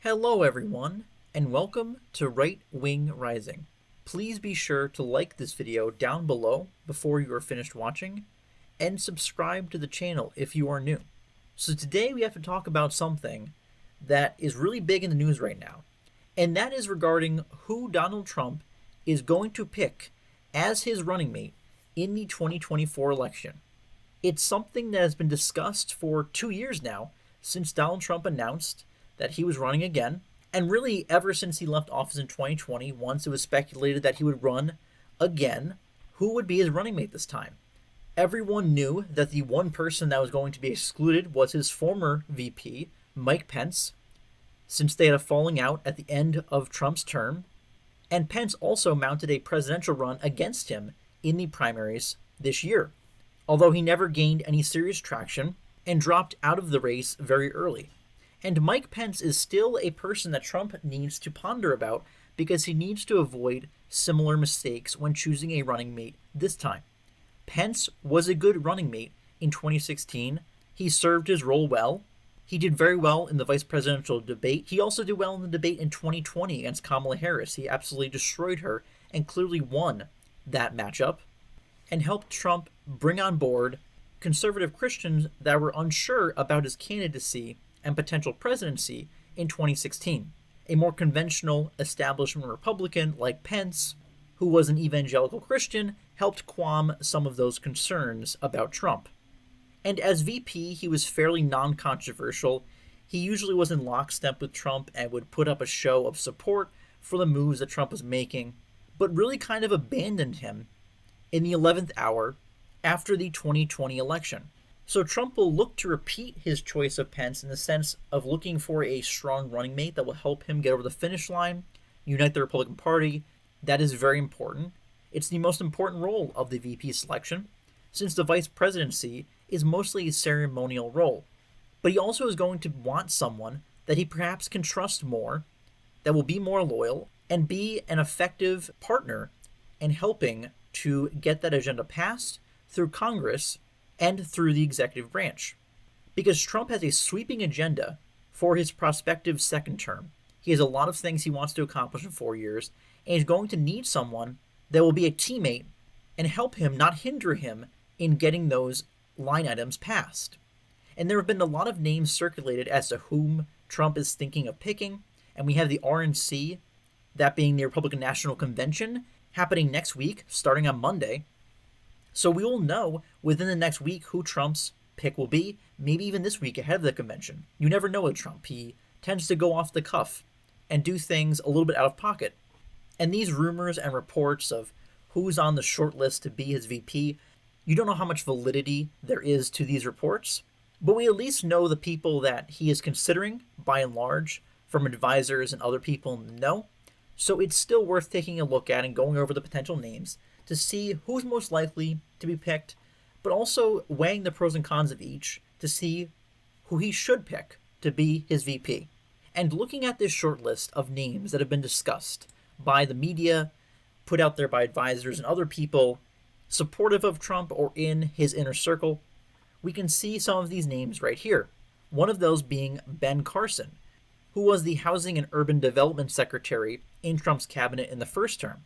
Hello, everyone, and welcome to Right Wing Rising. Please be sure to like this video down below before you are finished watching, and subscribe to the channel if you are new. So today we have to talk about something that is really big in the news right now, and that is regarding who Donald Trump is going to pick as his running mate in the 2024 election. It's something that has been discussed for 2 years now since Donald Trump announced that he was running again, and really ever since he left office in 2020, once it was speculated that he would run again, who would be his running mate this time? Everyone knew that the one person that was going to be excluded was his former VP, Mike Pence, since they had a falling out at the end of Trump's term, and Pence also mounted a presidential run against him in the primaries this year, although he never gained any serious traction and dropped out of the race very early. And Mike Pence is still a person that Trump needs to ponder about because he needs to avoid similar mistakes when choosing a running mate this time. Pence was a good running mate in 2016. He served his role well. He did very well in the vice presidential debate. He also did well in the debate in 2020 against Kamala Harris. He absolutely destroyed her and clearly won that matchup and helped Trump bring on board conservative Christians that were unsure about his candidacy and potential presidency in 2016. A more conventional establishment Republican like Pence, who was an evangelical Christian, helped qualm some of those concerns about Trump. And as VP, he was fairly non-controversial. He usually was in lockstep with Trump and would put up a show of support for the moves that Trump was making, but really kind of abandoned him in the 11th hour after the 2020 election. So Trump will look to repeat his choice of Pence in the sense of looking for a strong running mate that will help him get over the finish line, unite the Republican Party. That is very important. It's the most important role of the VP selection, since the vice presidency is mostly a ceremonial role. But he also is going to want someone that he perhaps can trust more, that will be more loyal, and be an effective partner in helping to get that agenda passed through Congress and through the executive branch. Because Trump has a sweeping agenda for his prospective second term. He has a lot of things he wants to accomplish in 4 years, and he's going to need someone that will be a teammate and help him, not hinder him, in getting those line items passed. And there have been a lot of names circulated as to whom Trump is thinking of picking, and we have the RNC, that being the Republican National Convention, happening next week, starting on Monday. So we will know within the next week who Trump's pick will be, maybe even this week ahead of the convention. You never know with Trump. He tends to go off the cuff and do things a little bit out of pocket. And these rumors and reports of who's on the short list to be his VP, you don't know how much validity there is to these reports, but we at least know the people that he is considering, by and large, from advisors and other people in the know. So it's still worth taking a look at and going over the potential names to see who's most likely to be picked, but also weighing the pros and cons of each to see who he should pick to be his VP. And looking at this short list of names that have been discussed by the media, put out there by advisors and other people supportive of Trump or in his inner circle, we can see some of these names right here. One of those being Ben Carson, who was the Housing and Urban Development Secretary in Trump's cabinet in the first term.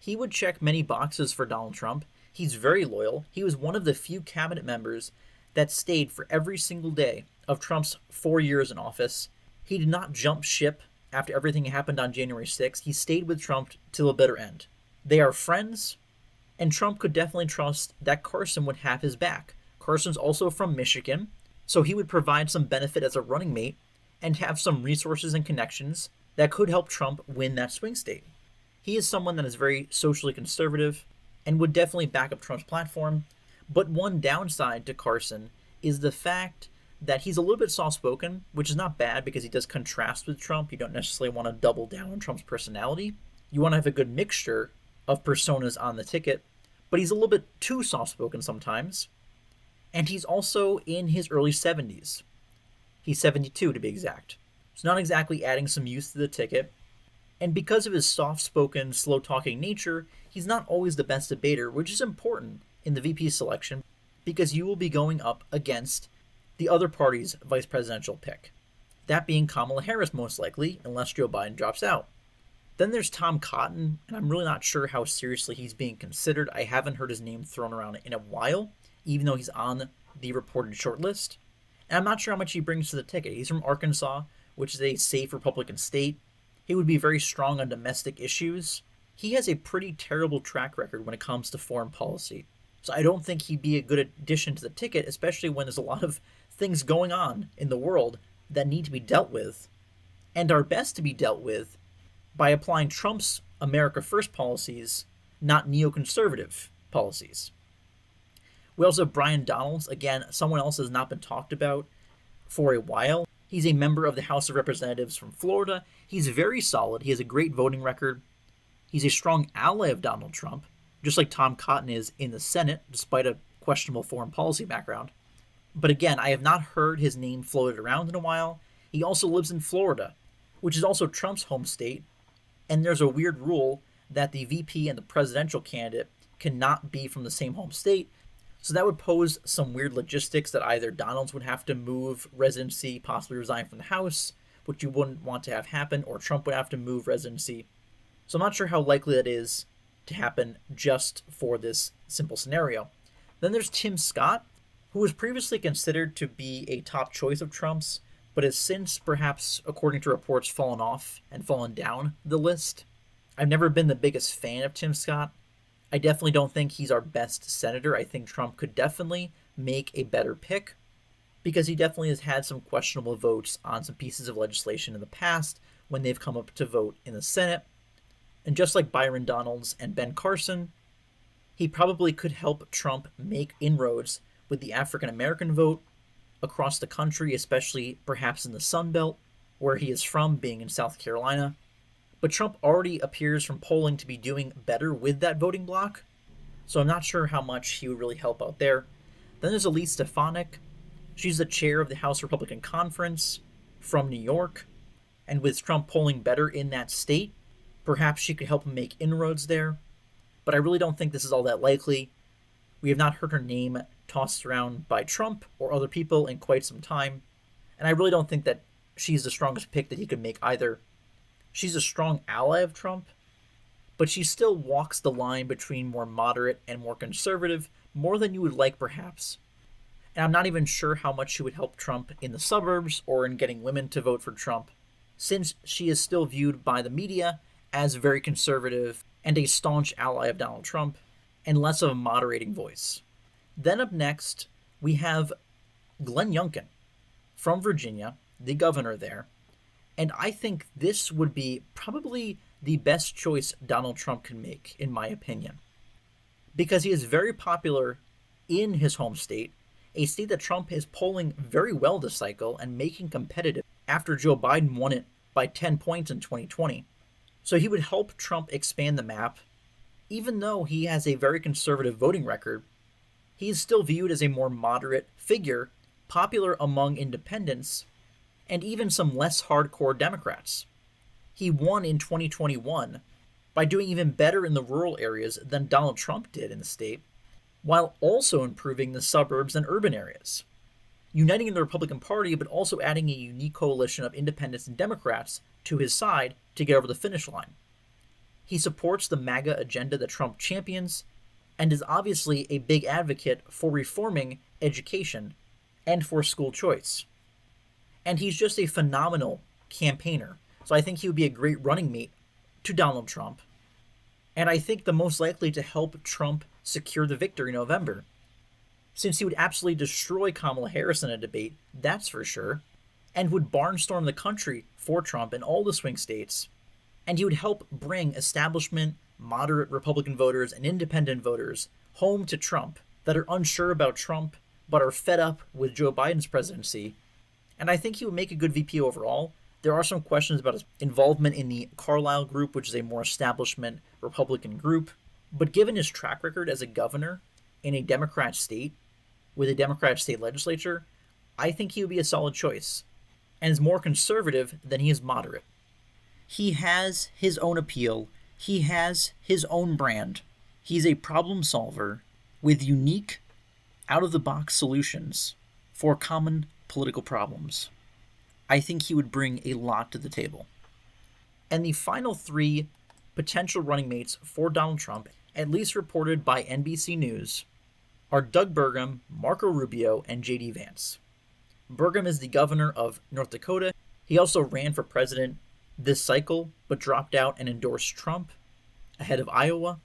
He would check many boxes for Donald Trump. He's very loyal. He was one of the few cabinet members that stayed for every single day of Trump's 4 years in office. He did not jump ship after everything happened on January 6th. He stayed with Trump till the bitter end. They are friends, and Trump could definitely trust that Carson would have his back. Carson's also from Michigan, so he would provide some benefit as a running mate and have some resources and connections that could help Trump win that swing state. He is someone that is very socially conservative and would definitely back up Trump's platform, but one downside to Carson is the fact that he's a little bit soft-spoken, which is not bad because he does contrast with Trump. You don't necessarily want to double down on Trump's personality. You want to have a good mixture of personas on the ticket, but he's a little bit too soft-spoken sometimes. And he's also in his early 70s. He's 72 to be exact. It's not exactly adding some youth to the ticket. And because of his soft-spoken, slow-talking nature, he's not always the best debater, which is important in the VP selection because you will be going up against the other party's vice presidential pick. that being Kamala Harris most likely, unless Joe Biden drops out. Then there's Tom Cotton, and I'm really not sure how seriously he's being considered. I haven't heard his name thrown around in a while, even though he's on the reported shortlist. And I'm not sure how much he brings to the ticket. He's from Arkansas, which is a safe Republican state. He would be very strong on domestic issues. He has a pretty terrible track record when it comes to foreign policy. So I don't think he'd be a good addition to the ticket, especially when there's a lot of things going on in the world that need to be dealt with, and are best to be dealt with by applying Trump's America First policies, not neoconservative policies. We also have Brian Donalds, again, someone else has not been talked about for a while. He's a member of the House of Representatives from Florida. He's very solid. He has a great voting record. He's a strong ally of Donald Trump, just like Tom Cotton is in the Senate, despite a questionable foreign policy background. But again, I have not heard his name floated around in a while. He also lives in Florida, which is also Trump's home state, and there's a weird rule that the VP and the presidential candidate cannot be from the same home state, so that would pose some weird logistics that either Donalds would have to move residency, possibly resign from the House, which you wouldn't want to have happen, or Trump would have to move residency. So I'm not sure how likely that is to happen just for this simple scenario. Then there's Tim Scott, who was previously considered to be a top choice of Trump's, but has since, perhaps according to reports, fallen off and fallen down the list. I've never been the biggest fan of Tim Scott. I definitely don't think he's our best senator. I think Trump could definitely make a better pick, because he definitely has had some questionable votes on some pieces of legislation in the past when they've come up to vote in the Senate. And just like Byron Donalds and Ben Carson, he probably could help Trump make inroads with the African American vote across the country, especially perhaps in the Sun Belt, where he is from, being in South Carolina. But Trump already appears from polling to be doing better with that voting bloc, so I'm not sure how much he would really help out there. Then there's Elise Stefanik. She's the chair of the House Republican Conference from New York, and with Trump polling better in that state, perhaps she could help him make inroads there. But I really don't think this is all that likely. We have not heard her name tossed around by Trump or other people in quite some time, and I really don't think that she's the strongest pick that he could make either. She's a strong ally of Trump, but she still walks the line between more moderate and more conservative, more than you would like perhaps. And I'm not even sure how much she would help Trump in the suburbs or in getting women to vote for Trump, since she is still viewed by the media as very conservative and a staunch ally of Donald Trump, and less of a moderating voice. Then up next, we have Glenn Youngkin from Virginia, the governor there, and I think this would be probably the best choice Donald Trump can make, in my opinion, because he is very popular in his home state, a state that Trump is polling very well this cycle and making competitive after Joe Biden won it by 10 points in 2020. So he would help Trump expand the map. Even though he has a very conservative voting record, he is still viewed as a more moderate figure, popular among independents, and even some less hardcore Democrats. He won in 2021 by doing even better in the rural areas than Donald Trump did in the state, while also improving the suburbs and urban areas, uniting the Republican Party, but also adding a unique coalition of independents and Democrats to his side to get over the finish line. He supports the MAGA agenda that Trump champions, and is obviously a big advocate for reforming education and for school choice. And he's just a phenomenal campaigner, so I think he would be a great running mate to Donald Trump, and I think the most likely to help Trump secure the victory in November, since he would absolutely destroy Kamala Harris in a debate, that's for sure, and would barnstorm the country for Trump in all the swing states, and he would help bring establishment, moderate Republican voters, and independent voters home to Trump that are unsure about Trump but are fed up with Joe Biden's presidency, and I think he would make a good VP overall. There are some questions about his involvement in the Carlisle group, which is a more establishment Republican group, but given his track record as a governor in a Democrat state, with a Democratic state legislature, I think he would be a solid choice, and is more conservative than he is moderate. He has his own appeal. He has his own brand. He's a problem solver with unique, out-of-the-box solutions for common political problems. I think he would bring a lot to the table. And the final three potential running mates for Donald Trump, at least reported by NBC News, are Doug Burgum, Marco Rubio, and J.D. Vance. Burgum is the governor of North Dakota. He also ran for president this cycle, but dropped out and endorsed Trump ahead of Iowa.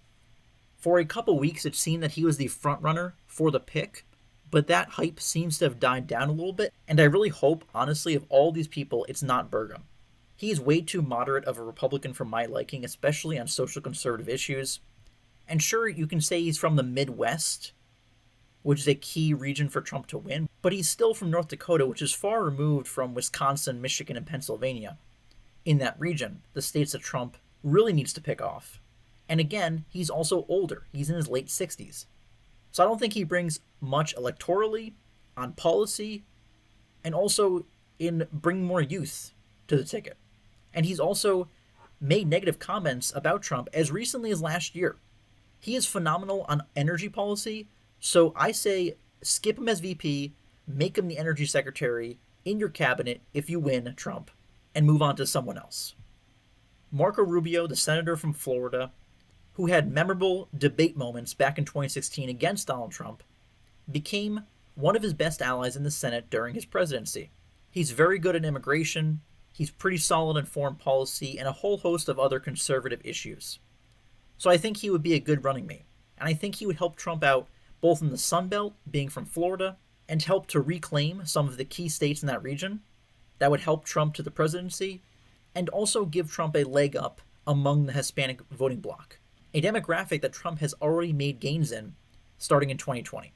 For a couple weeks, it seemed that he was the frontrunner for the pick, but that hype seems to have died down a little bit, and I really hope, honestly, of all these people, it's not Burgum. He's way too moderate of a Republican for my liking, especially on social conservative issues. And sure, you can say he's from the Midwest, which is a key region for Trump to win, but he's still from North Dakota, which is far removed from Wisconsin, Michigan, and Pennsylvania. In that region, the states that Trump really needs to pick off. And again, he's also older. He's in his late 60s. So I don't think he brings much electorally, on policy, and also in bringing more youth to the ticket. And he's also made negative comments about Trump as recently as last year. He is phenomenal on energy policy, so I say skip him as VP, make him the energy secretary in your cabinet if you win Trump, and move on to someone else. Marco Rubio, the senator from Florida, who had memorable debate moments back in 2016 against Donald Trump, became one of his best allies in the Senate during his presidency. He's very good at immigration, he's pretty solid in foreign policy, and a whole host of other conservative issues. So I think he would be a good running mate, and I think he would help Trump out both in the Sun Belt, being from Florida, and help to reclaim some of the key states in that region. That would help Trump to the presidency, and also give Trump a leg up among the Hispanic voting bloc, a demographic that Trump has already made gains in starting in 2020.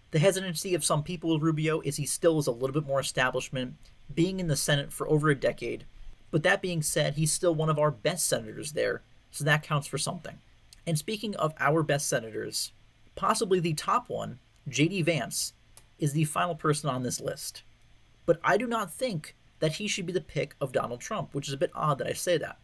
The hesitancy of some people with Rubio is he still is a little bit more establishment, being in the Senate for over a decade, but that being said, he's still one of our best senators there, so that counts for something. And speaking of our best senators, possibly the top one, J.D. Vance, is the final person on this list. But I do not think that he should be the pick of Donald Trump, which is a bit odd that I say that.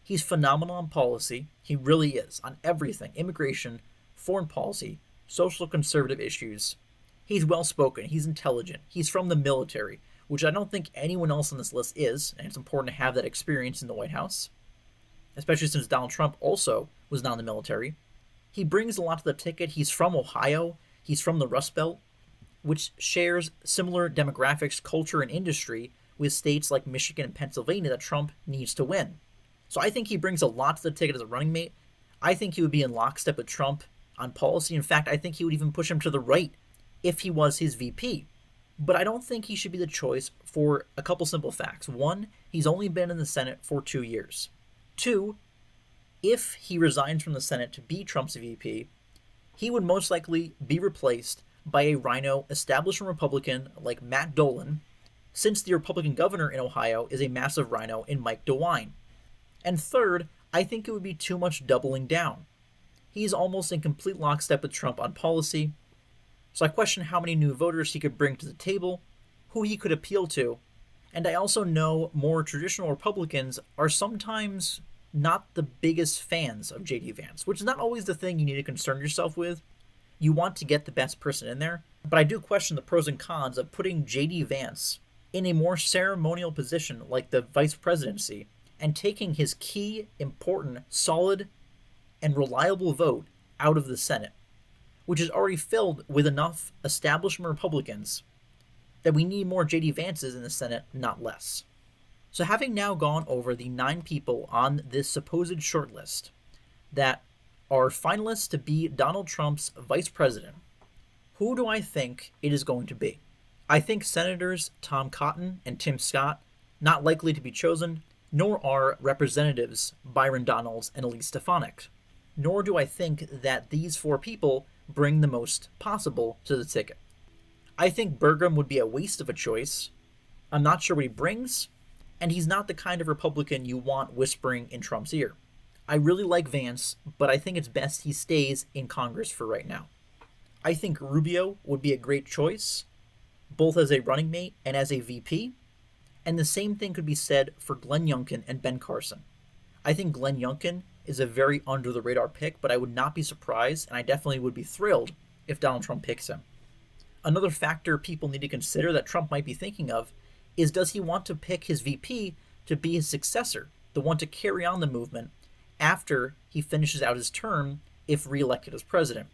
He's phenomenal on policy, he really is, on everything, immigration, foreign policy, social conservative issues. He's well-spoken, he's intelligent, he's from the military, which I don't think anyone else on this list is, and it's important to have that experience in the White House, especially since Donald Trump also was not in the military. He brings a lot to the ticket. He's from Ohio, he's from the Rust Belt, which shares similar demographics, culture, and industry with states like Michigan and Pennsylvania that Trump needs to win. So I think he brings a lot to the ticket as a running mate. I think he would be in lockstep with Trump on policy. In fact, I think he would even push him to the right if he was his VP. But I don't think he should be the choice for a couple simple facts. One, he's only been in the Senate for 2 years. Two, if he resigns from the Senate to be Trump's VP, he would most likely be replaced by a rhino establishment Republican like Matt Dolan, since the Republican governor in Ohio is a massive rhino in Mike DeWine. And third, I think it would be too much doubling down. He's almost in complete lockstep with Trump on policy, so I question how many new voters he could bring to the table, who he could appeal to, and I also know more traditional Republicans are sometimes not the biggest fans of J.D. Vance, which is not always the thing you need to concern yourself with. You want to get the best person in there, but I do question the pros and cons of putting J.D. Vance in a more ceremonial position like the vice presidency and taking his key, important, solid, and reliable vote out of the Senate, which is already filled with enough establishment Republicans that we need more J.D. Vances in the Senate, not less. So having now gone over the 9 people on this supposed shortlist that are finalists to be Donald Trump's vice president, who do I think it is going to be? I think Senators Tom Cotton and Tim Scott not likely to be chosen, nor are Representatives Byron Donalds and Elise Stefanik. Nor do I think that these 4 people bring the most possible to the ticket. I think Burgum would be a waste of a choice. I'm not sure what he brings, and he's not the kind of Republican you want whispering in Trump's ear. I really like Vance, but I think it's best he stays in Congress for right now. I think Rubio would be a great choice, both as a running mate and as a VP, and the same thing could be said for Glenn Youngkin and Ben Carson. I think Glenn Youngkin is a very under-the-radar pick, but I would not be surprised, and I definitely would be thrilled if Donald Trump picks him. Another factor people need to consider that Trump might be thinking of is, does he want to pick his VP to be his successor, the one to carry on the movement after he finishes out his term if reelected as president?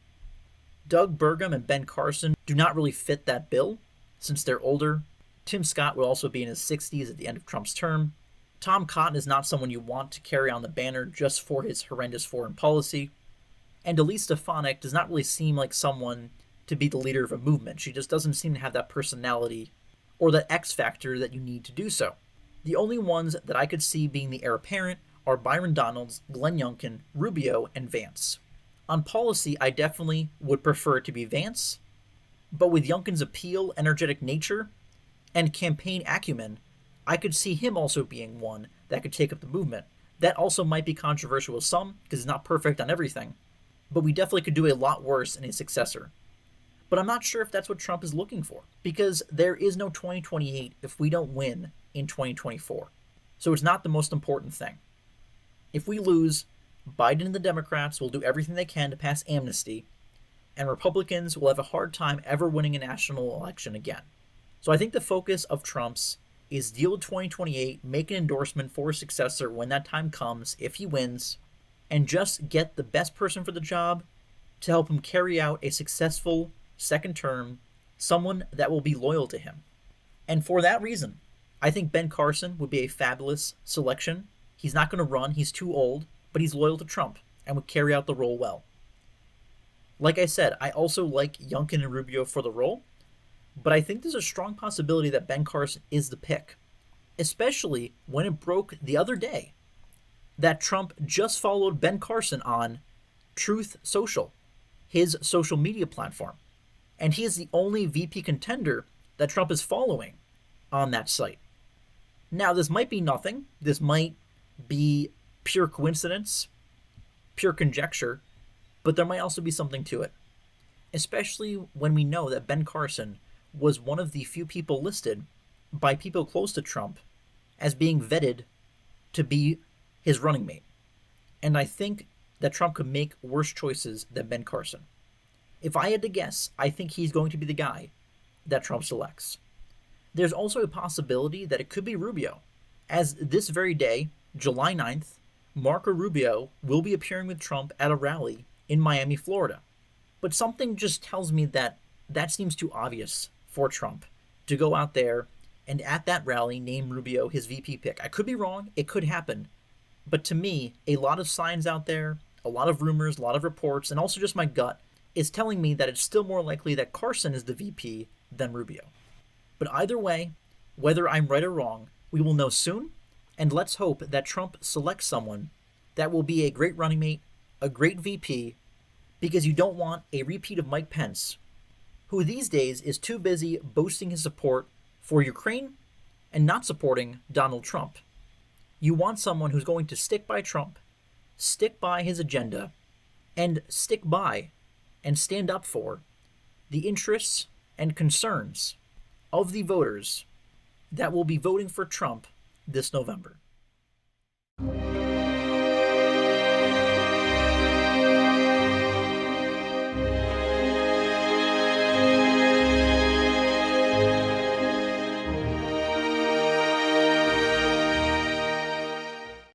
Doug Burgum and Ben Carson do not really fit that bill since they're older. Tim Scott will also be in his 60s at the end of Trump's term. Tom Cotton is not someone you want to carry on the banner just for his horrendous foreign policy. And Elise Stefanik does not really seem like someone to be the leader of a movement. She just doesn't seem to have that personality or that X factor that you need to do so. The only ones that I could see being the heir apparent are Byron Donalds, Glenn Youngkin, Rubio, and Vance. On policy, I definitely would prefer it to be Vance, but with Youngkin's appeal, energetic nature, and campaign acumen, I could see him also being one that could take up the movement. That also might be controversial with some, because he's not perfect on everything, but we definitely could do a lot worse in a successor. But I'm not sure if that's what Trump is looking for, because there is no 2028 if we don't win in 2024. So it's not the most important thing. If we lose, Biden and the Democrats will do everything they can to pass amnesty, and Republicans will have a hard time ever winning a national election again. So I think the focus of Trump's is deal with 2028, make an endorsement for his successor when that time comes, if he wins, and just get the best person for the job to help him carry out a successful second term, someone that will be loyal to him. And for that reason, I think Ben Carson would be a fabulous selection. He's not going to run, he's too old, but he's loyal to Trump and would carry out the role well. Like I said, I also like Youngkin and Rubio for the role, but I think there's a strong possibility that Ben Carson is the pick, especially when it broke the other day that Trump just followed Ben Carson on Truth Social, his social media platform, and he is the only VP contender that Trump is following on that site. Now, this might be nothing. This might be pure coincidence, pure conjecture, but there might also be something to it, especially when we know that Ben Carson was one of the few people listed by people close to Trump as being vetted to be his running mate. And I think that Trump could make worse choices than Ben Carson. If I had to guess, I think he's going to be the guy that Trump selects. There's also a possibility that it could be Rubio, as this very day, July 9th, Marco Rubio will be appearing with Trump at a rally in Miami, Florida. But something just tells me that that seems too obvious for Trump to go out there and at that rally name Rubio his VP pick. I could be wrong, it could happen. But to me, a lot of signs out there, a lot of rumors, a lot of reports, and also just my gut is telling me that it's still more likely that Carson is the VP than Rubio. But either way, whether I'm right or wrong, we will know soon, and let's hope that Trump selects someone that will be a great running mate, a great VP, because you don't want a repeat of Mike Pence, who these days is too busy boasting his support for Ukraine and not supporting Donald Trump. You want someone who's going to stick by Trump, stick by his agenda, and stick by and stand up for the interests and concerns of the voters that will be voting for Trump this November.